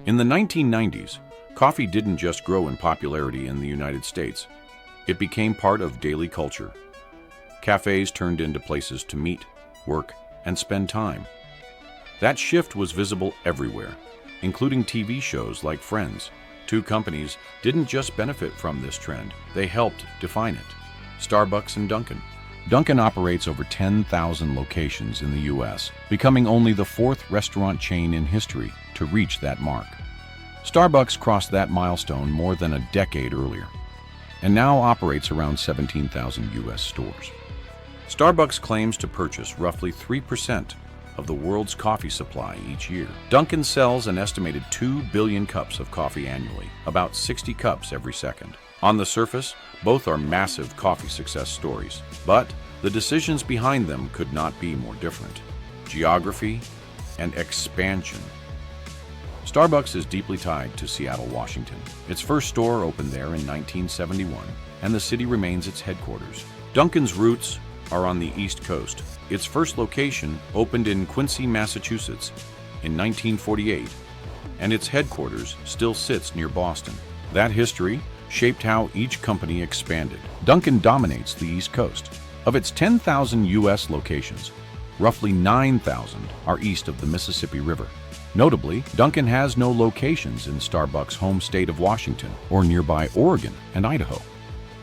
In the 1990s, coffee didn't just grow in popularity in the United States. It became part of daily culture. Cafes turned into places to meet, work, and spend time. That shift was visible everywhere, including TV shows like Friends. Two companies didn't just benefit from this trend, they helped define it. Starbucks and Dunkin. Dunkin' operates over 10,000 locations in the U.S., becoming only the fourth restaurant chain in history to reach that mark. Starbucks crossed that milestone more than a decade earlier, and now operates around 17,000 U.S. stores. Starbucks claims to purchase roughly 3% of the world's coffee supply each year. Dunkin' sells an estimated 2 billion cups of coffee annually, about 60 cups every second. On the surface, both are massive coffee success stories, but the decisions behind them could not be more different. Geography and expansion. Starbucks is deeply tied to Seattle, Washington. Its first store opened there in 1971, and the city remains its headquarters. Dunkin's roots are on the East Coast. Its first location opened in Quincy, Massachusetts in 1948, and its headquarters still sits near Boston. That history shaped how each company expanded. Dunkin' dominates the East Coast. Of its 10,000 U.S. locations, roughly 9,000 are east of the Mississippi River. Notably, Dunkin' has no locations in Starbucks' home state of Washington or nearby Oregon and Idaho.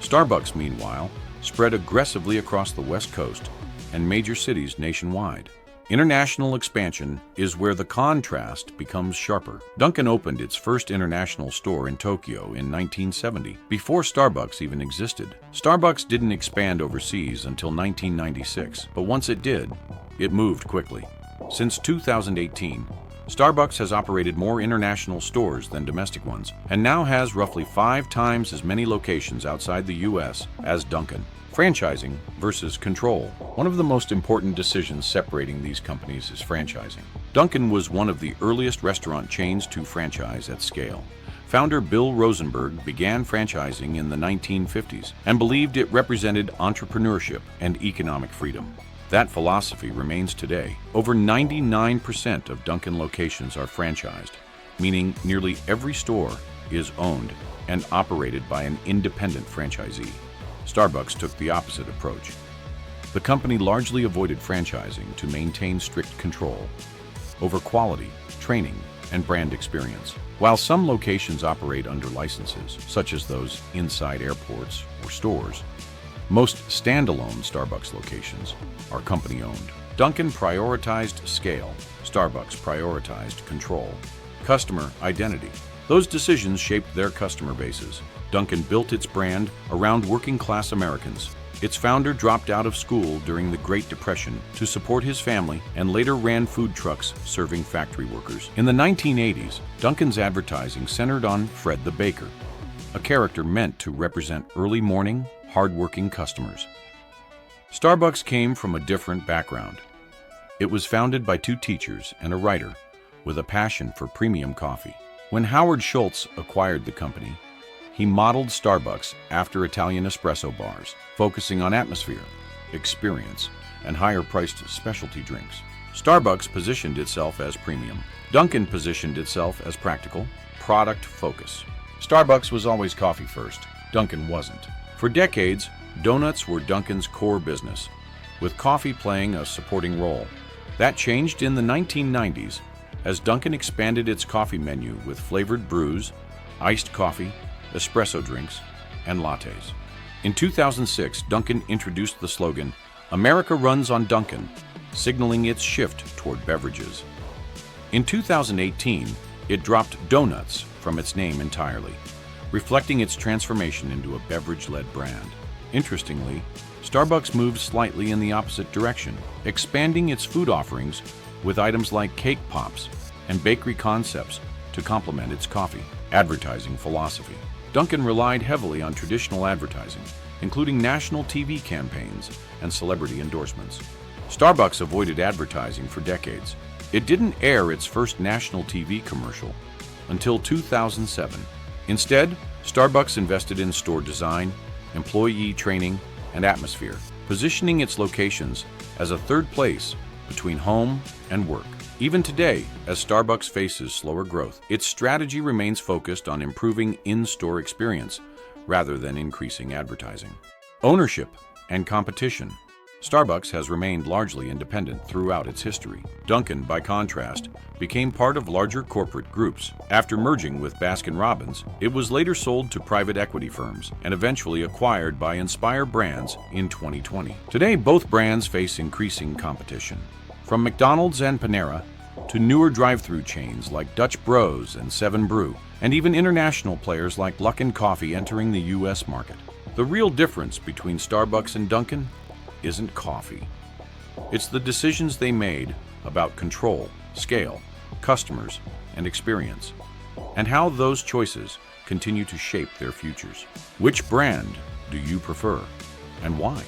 Starbucks, meanwhile, spread aggressively across the West Coast and major cities nationwide. International expansion is where the contrast becomes sharper. Dunkin' opened its first international store in Tokyo in 1970, before Starbucks even existed. Starbucks didn't expand overseas until 1996, but once it did, it moved quickly. Since 2018, Starbucks has operated more international stores than domestic ones, and now has roughly 5 times as many locations outside the U.S. as Dunkin'. Franchising versus control. One of the most important decisions separating these companies is franchising. Dunkin' was one of the earliest restaurant chains to franchise at scale. Founder Bill Rosenberg began franchising in the 1950s and believed it represented entrepreneurship and economic freedom. That philosophy remains today. Over 99% of Dunkin' locations are franchised, meaning nearly every store is owned and operated by an independent franchisee. Starbucks took the opposite approach. The company largely avoided franchising to maintain strict control over quality, training, and brand experience. While some locations operate under licenses, such as those inside airports or stores, most standalone Starbucks locations are company-owned. Dunkin' prioritized scale. Starbucks prioritized control. Customer identity. Those decisions shaped their customer bases. Dunkin' built its brand around working-class Americans. Its founder dropped out of school during the Great Depression to support his family and later ran food trucks serving factory workers. In the 1980s, Dunkin's advertising centered on Fred the Baker, a character meant to represent early morning, hard-working customers. Starbucks came from a different background. It was founded by 2 teachers and a writer with a passion for premium coffee. When Howard Schultz acquired the company, he modeled Starbucks after Italian espresso bars, focusing on atmosphere, experience, and higher-priced specialty drinks. Starbucks positioned itself as premium. Dunkin' positioned itself as practical, product focus. Starbucks was always coffee first. Dunkin' wasn't. For decades, donuts were Dunkin's core business, with coffee playing a supporting role. That changed in the 1990s as Dunkin' expanded its coffee menu with flavored brews, iced coffee, espresso drinks, and lattes. In 2006, Dunkin' introduced the slogan, "America runs on Dunkin'," signaling its shift toward beverages. In 2018, it dropped donuts from its name entirely, reflecting its transformation into a beverage-led brand. Interestingly, Starbucks moved slightly in the opposite direction, expanding its food offerings with items like cake pops and bakery concepts to complement its coffee. Advertising philosophy. Dunkin' relied heavily on traditional advertising, including national TV campaigns and celebrity endorsements. Starbucks avoided advertising for decades. It didn't air its first national TV commercial until 2007. Instead, Starbucks invested in store design, employee training, and atmosphere, positioning its locations as a third place between home and work. Even today, as Starbucks faces slower growth, its strategy remains focused on improving in-store experience rather than increasing advertising. Ownership and competition. Starbucks has remained largely independent throughout its history. Dunkin', by contrast, became part of larger corporate groups. After merging with Baskin-Robbins, it was later sold to private equity firms and eventually acquired by Inspire Brands in 2020. Today, both brands face increasing competition. From McDonald's and Panera to newer drive-through chains like Dutch Bros and 7 Brew, and even international players like Luckin Coffee entering the U.S. market. The real difference between Starbucks and Dunkin' isn't coffee. It's the decisions they made about control, scale, customers, and experience, and how those choices continue to shape their futures. Which brand do you prefer, and why?